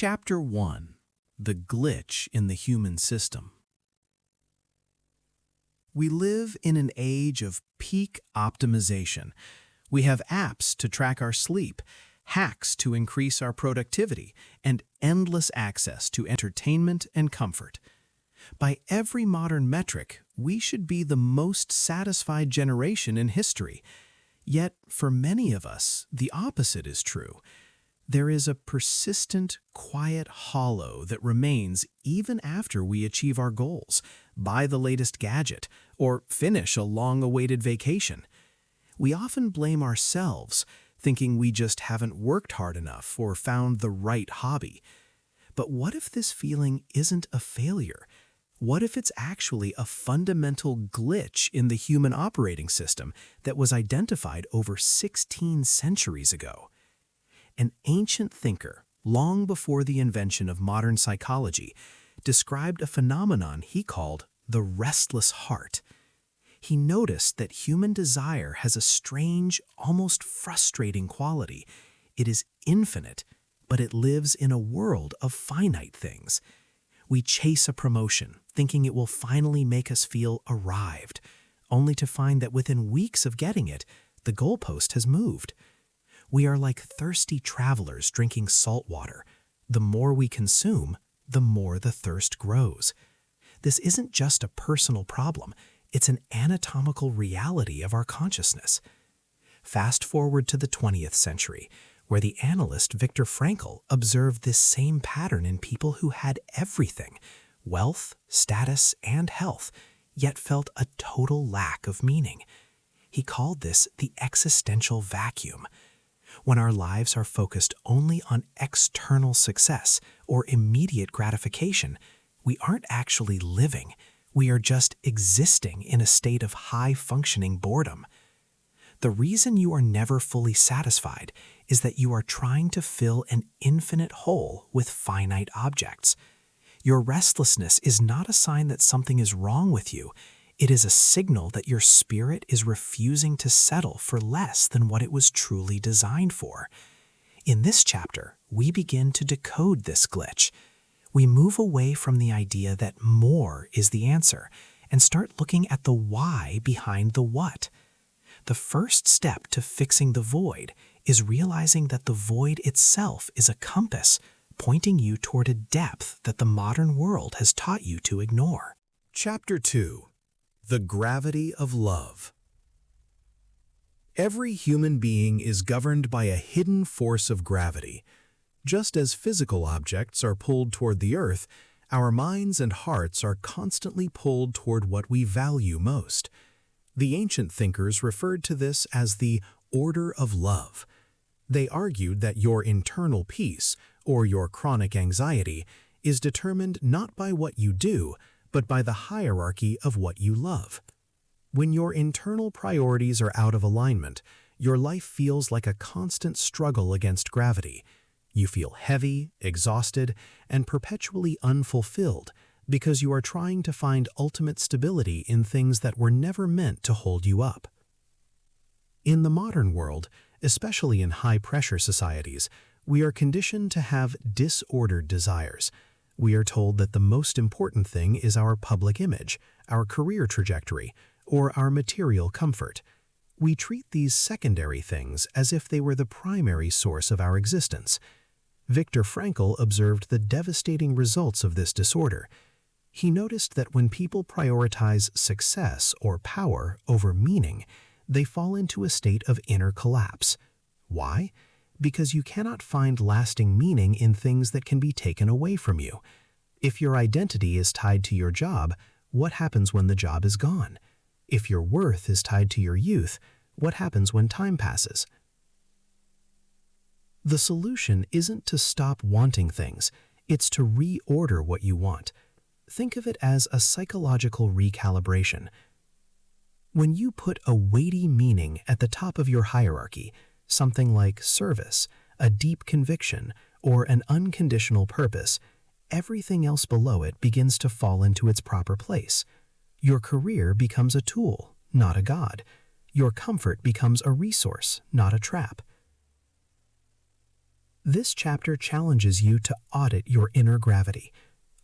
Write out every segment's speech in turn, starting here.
Chapter 1: The Glitch in the Human System. We live in an age of peak optimization. We have apps to track our sleep, hacks to increase our productivity, and endless access to entertainment and comfort. By every modern metric, we should be the most satisfied generation in history. Yet, for many of us, the opposite is true. There is a persistent, quiet hollow that remains even after we achieve our goals, buy the latest gadget, or finish a long-awaited vacation. We often blame ourselves, thinking we just haven't worked hard enough or found the right hobby. But what if this feeling isn't a failure? What if it's actually a fundamental glitch in the human operating system that was identified over 16 centuries ago? An ancient thinker, long before the invention of modern psychology, described a phenomenon he called the restless heart. He noticed that human desire has a strange, almost frustrating quality. It is infinite, but it lives in a world of finite things. We chase a promotion, thinking it will finally make us feel arrived, only to find that within weeks of getting it, the goalpost has moved. We are like thirsty travelers drinking salt water. The more we consume, the more the thirst grows. This isn't just a personal problem, it's an anatomical reality of our consciousness. Fast forward to the 20th century, where the analyst Viktor Frankl observed this same pattern in people who had everything, wealth, status, and health, yet felt a total lack of meaning. He called this the existential vacuum. When our lives are focused only on external success or immediate gratification, we aren't actually living. We are just existing in a state of high-functioning boredom. The reason you are never fully satisfied is that you are trying to fill an infinite hole with finite objects. Your restlessness is not a sign that something is wrong with you. It is a signal that your spirit is refusing to settle for less than what it was truly designed for. In this chapter, we begin to decode this glitch. We move away from the idea that more is the answer and start looking at the why behind the what. The first step to fixing the void is realizing that the void itself is a compass, pointing you toward a depth that the modern world has taught you to ignore. Chapter 2: The Gravity of Love. Every human being is governed by a hidden force of gravity. Just as physical objects are pulled toward the earth, our minds and hearts are constantly pulled toward what we value most. The ancient thinkers referred to this as the order of love. They argued that your internal peace, or your chronic anxiety, is determined not by what you do, but by the hierarchy of what you love. When your internal priorities are out of alignment, your life feels like a constant struggle against gravity. You feel heavy, exhausted, and perpetually unfulfilled because you are trying to find ultimate stability in things that were never meant to hold you up. In the modern world, especially in high-pressure societies, we are conditioned to have disordered desires. We are told that the most important thing is our public image, our career trajectory, or our material comfort. We treat these secondary things as if they were the primary source of our existence. Viktor Frankl observed the devastating results of this disorder. He noticed that when people prioritize success or power over meaning, they fall into a state of inner collapse. Why? Because you cannot find lasting meaning in things that can be taken away from you. If your identity is tied to your job, what happens when the job is gone? If your worth is tied to your youth, what happens when time passes? The solution isn't to stop wanting things, it's to reorder what you want. Think of it as a psychological recalibration. When you put a weighty meaning at the top of your hierarchy, something like service, a deep conviction, or an unconditional purpose, everything else below it begins to fall into its proper place. Your career becomes a tool, not a god. Your comfort becomes a resource, not a trap. This chapter challenges you to audit your inner gravity.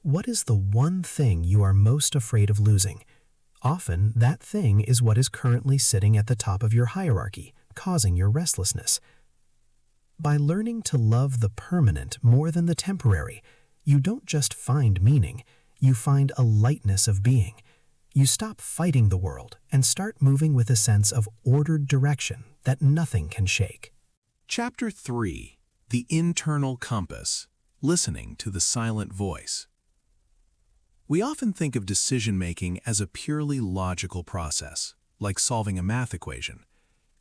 What is the one thing you are most afraid of losing? Often, that thing is what is currently sitting at the top of your hierarchy, causing your restlessness. By learning to love the permanent more than the temporary, you don't just find meaning, you find a lightness of being. You stop fighting the world and start moving with a sense of ordered direction that nothing can shake. Chapter 3. The Internal Compass. Listening to the Silent Voice. We often think of decision-making as a purely logical process, like solving a math equation.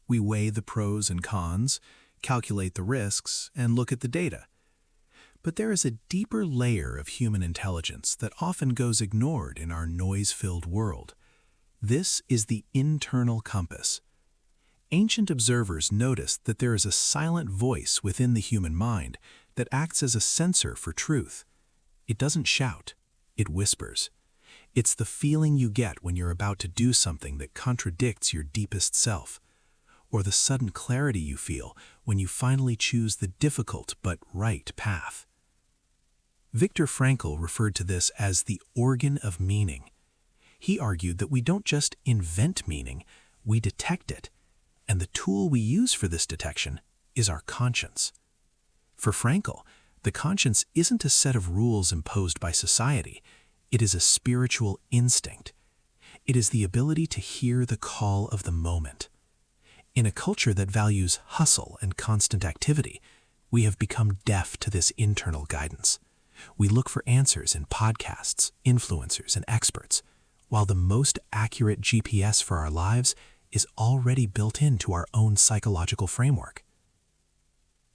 We weigh the pros and cons, calculate the risks, and look at the data. But there is a deeper layer of human intelligence that often goes ignored in our noise-filled world. This is the internal compass. Ancient observers noticed that there is a silent voice within the human mind that acts as a sensor for truth. It doesn't shout, it whispers. It's the feeling you get when you're about to do something that contradicts your deepest self, or the sudden clarity you feel when you finally choose the difficult but right path. Viktor Frankl referred to this as the organ of meaning. He argued that we don't just invent meaning, we detect it, and the tool we use for this detection is our conscience. For Frankl, the conscience isn't a set of rules imposed by society, it is a spiritual instinct. It is the ability to hear the call of the moment. In a culture that values hustle and constant activity, we have become deaf to this internal guidance. We look for answers in podcasts, influencers, and experts, while the most accurate GPS for our lives is already built into our own psychological framework.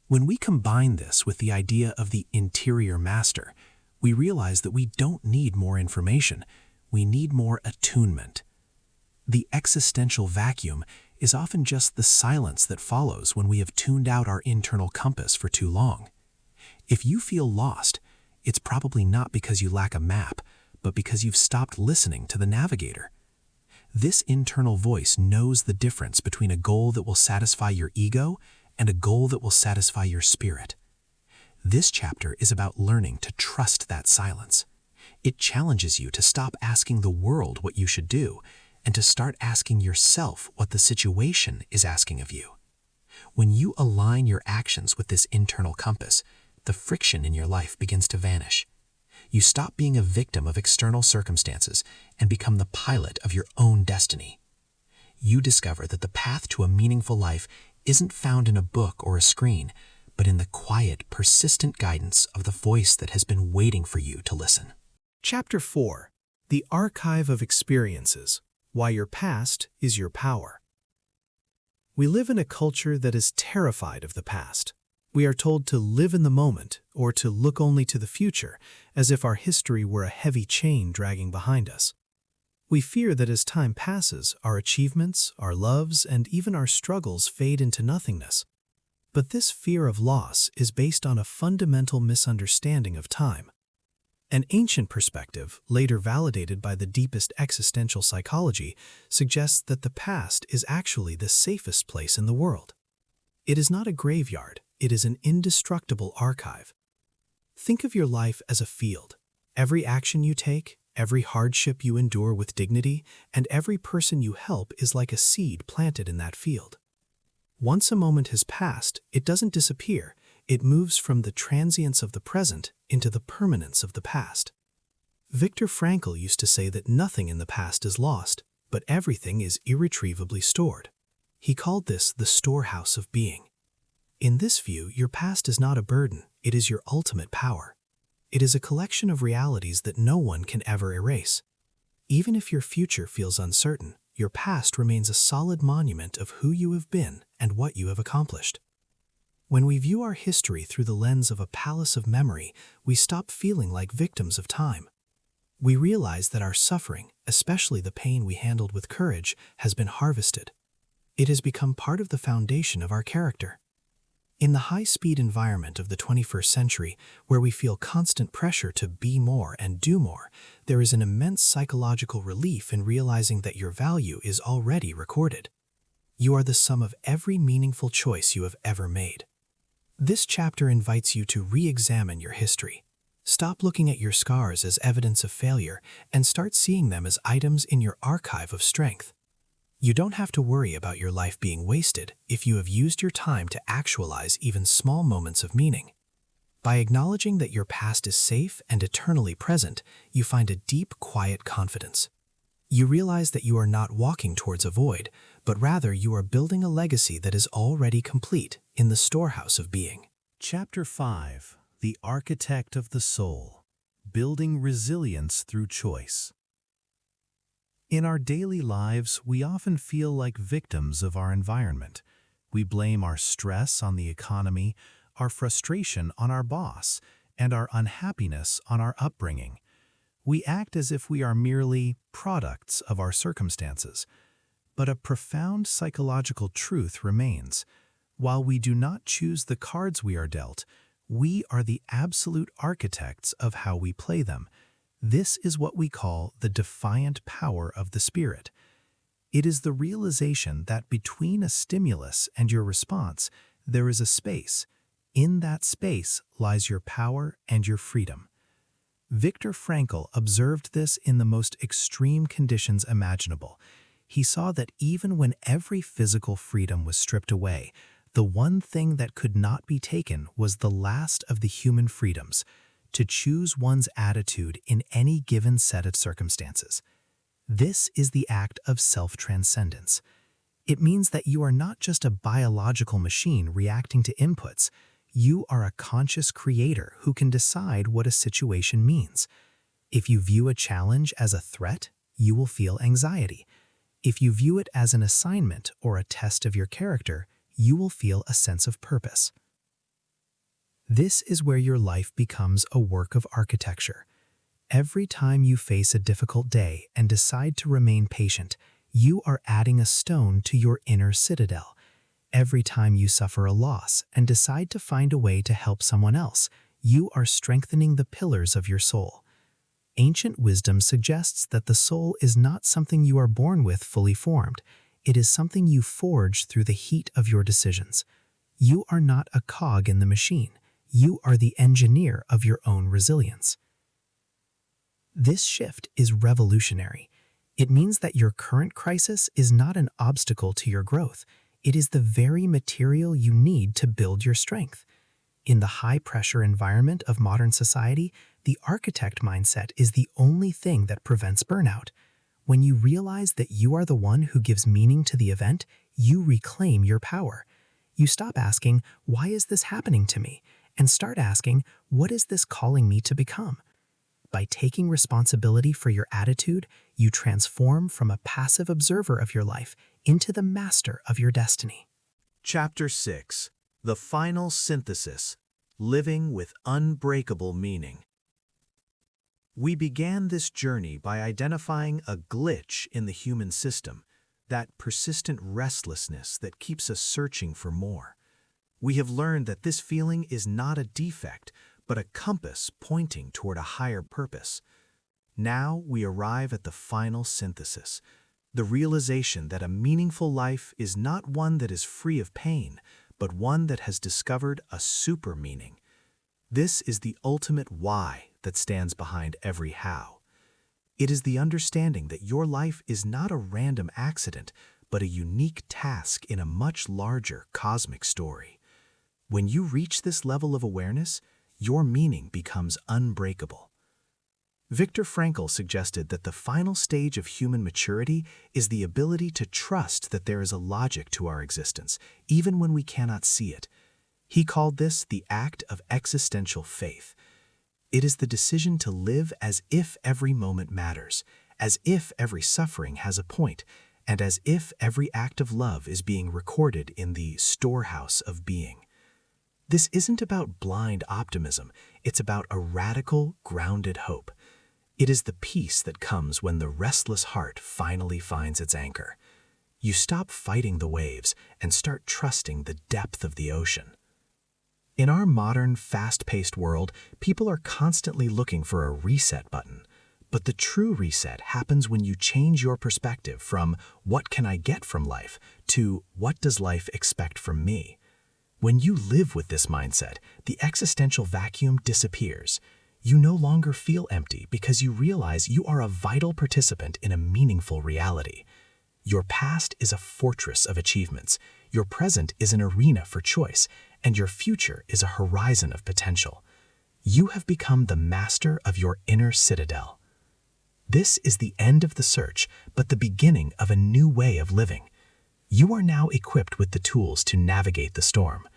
When we combine this with the idea of the interior master, we realize that we don't need more information, we need more attunement. The existential vacuum is often just the silence that follows when we have tuned out our internal compass for too long. If you feel lost, it's probably not because you lack a map, but because you've stopped listening to the navigator. This internal voice knows the difference between a goal that will satisfy your ego and a goal that will satisfy your spirit. This chapter is about learning to trust that silence. It challenges you to stop asking the world what you should do and to start asking yourself what the situation is asking of you. When you align your actions with this internal compass, the friction in your life begins to vanish. You stop being a victim of external circumstances and become the pilot of your own destiny. You discover that the path to a meaningful life isn't found in a book or a screen, but in the quiet, persistent guidance of the voice that has been waiting for you to listen. Chapter 4. The Archive of Experiences. Why Your Past is Your Power. We live in a culture that is terrified of the past. We are told to live in the moment or to look only to the future, as if our history were a heavy chain dragging behind us. We fear that as time passes, our achievements, our loves, and even our struggles fade into nothingness. But this fear of loss is based on a fundamental misunderstanding of time. An ancient perspective, later validated by the deepest existential psychology, suggests that the past is actually the safest place in the world. It is not a graveyard, it is an indestructible archive. Think of your life as a field. Every action you take, every hardship you endure with dignity, and every person you help is like a seed planted in that field. Once a moment has passed, it doesn't disappear. It moves from the transience of the present into the permanence of the past. Viktor Frankl used to say that nothing in the past is lost, but everything is irretrievably stored. He called this the storehouse of being. In this view, your past is not a burden, it is your ultimate power. It is a collection of realities that no one can ever erase. Even if your future feels uncertain, your past remains a solid monument of who you have been and what you have accomplished. When we view our history through the lens of a palace of memory, we stop feeling like victims of time. We realize that our suffering, especially the pain we handled with courage, has been harvested. It has become part of the foundation of our character. In the high-speed environment of the 21st century, where we feel constant pressure to be more and do more, there is an immense psychological relief in realizing that your value is already recorded. You are the sum of every meaningful choice you have ever made. This chapter invites you to re-examine your history. Stop looking at your scars as evidence of failure and start seeing them as items in your archive of strength. You don't have to worry about your life being wasted if you have used your time to actualize even small moments of meaning. By acknowledging that your past is safe and eternally present, you find a deep, quiet confidence. You realize that you are not walking towards a void, but rather you are building a legacy that is already complete in the storehouse of being. Chapter 5: The Architect of the Soul. Building Resilience Through Choice. In our daily lives, we often feel like victims of our environment. We blame our stress on the economy, our frustration on our boss, and our unhappiness on our upbringing. We act as if we are merely products of our circumstances. But a profound psychological truth remains. While we do not choose the cards we are dealt, we are the absolute architects of how we play them. This is what we call the defiant power of the spirit. It is the realization that between a stimulus and your response, there is a space. In that space lies your power and your freedom. Viktor Frankl observed this in the most extreme conditions imaginable. He saw that even when every physical freedom was stripped away, the one thing that could not be taken was the last of the human freedoms, to choose one's attitude in any given set of circumstances. This is the act of self-transcendence. It means that you are not just a biological machine reacting to inputs. You are a conscious creator who can decide what a situation means. If you view a challenge as a threat, you will feel anxiety. If you view it as an assignment or a test of your character, you will feel a sense of purpose. This is where your life becomes a work of architecture. Every time you face a difficult day and decide to remain patient, you are adding a stone to your inner citadel. Every time you suffer a loss and decide to find a way to help someone else, you are strengthening the pillars of your soul. Ancient wisdom suggests that the soul is not something you are born with fully formed. It is something you forge through the heat of your decisions. You are not a cog in the machine. You are the engineer of your own resilience. This shift is revolutionary. It means that your current crisis is not an obstacle to your growth. It is the very material you need to build your strength. In the high-pressure environment of modern society, the architect mindset is the only thing that prevents burnout. When you realize that you are the one who gives meaning to the event, you reclaim your power. You stop asking, "Why is this happening to me?" and start asking, "What is this calling me to become?" By taking responsibility for your attitude, you transform from a passive observer of your life into the master of your destiny. Chapter 6: The Final Synthesis: Living with Unbreakable Meaning. We began this journey by identifying a glitch in the human system, that persistent restlessness that keeps us searching for more. We have learned that this feeling is not a defect, but a compass pointing toward a higher purpose. Now we arrive at the final synthesis, the realization that a meaningful life is not one that is free of pain, but one that has discovered a super meaning. This is the ultimate why that stands behind every how. It is the understanding that your life is not a random accident, but a unique task in a much larger cosmic story. When you reach this level of awareness, your meaning becomes unbreakable. Viktor Frankl suggested that the final stage of human maturity is the ability to trust that there is a logic to our existence, even when we cannot see it. He called this the act of existential faith. It is the decision to live as if every moment matters, as if every suffering has a point, and as if every act of love is being recorded in the storehouse of being. This isn't about blind optimism, it's about a radical, grounded hope. It is the peace that comes when the restless heart finally finds its anchor. You stop fighting the waves and start trusting the depth of the ocean. In our modern, fast-paced world, people are constantly looking for a reset button. But the true reset happens when you change your perspective from "what can I get from life" to "what does life expect from me?" When you live with this mindset, the existential vacuum disappears. You no longer feel empty because you realize you are a vital participant in a meaningful reality. Your past is a fortress of achievements, your present is an arena for choice, and your future is a horizon of potential. You have become the master of your inner citadel. This is the end of the search, but the beginning of a new way of living. You are now equipped with the tools to navigate the storm.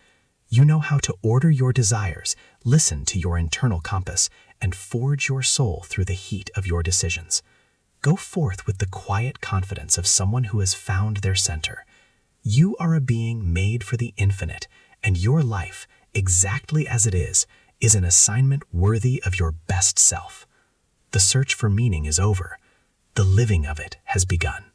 You know how to order your desires, listen to your internal compass, and forge your soul through the heat of your decisions. Go forth with the quiet confidence of someone who has found their center. You are a being made for the infinite, and your life, exactly as it is an assignment worthy of your best self. The search for meaning is over. The living of it has begun.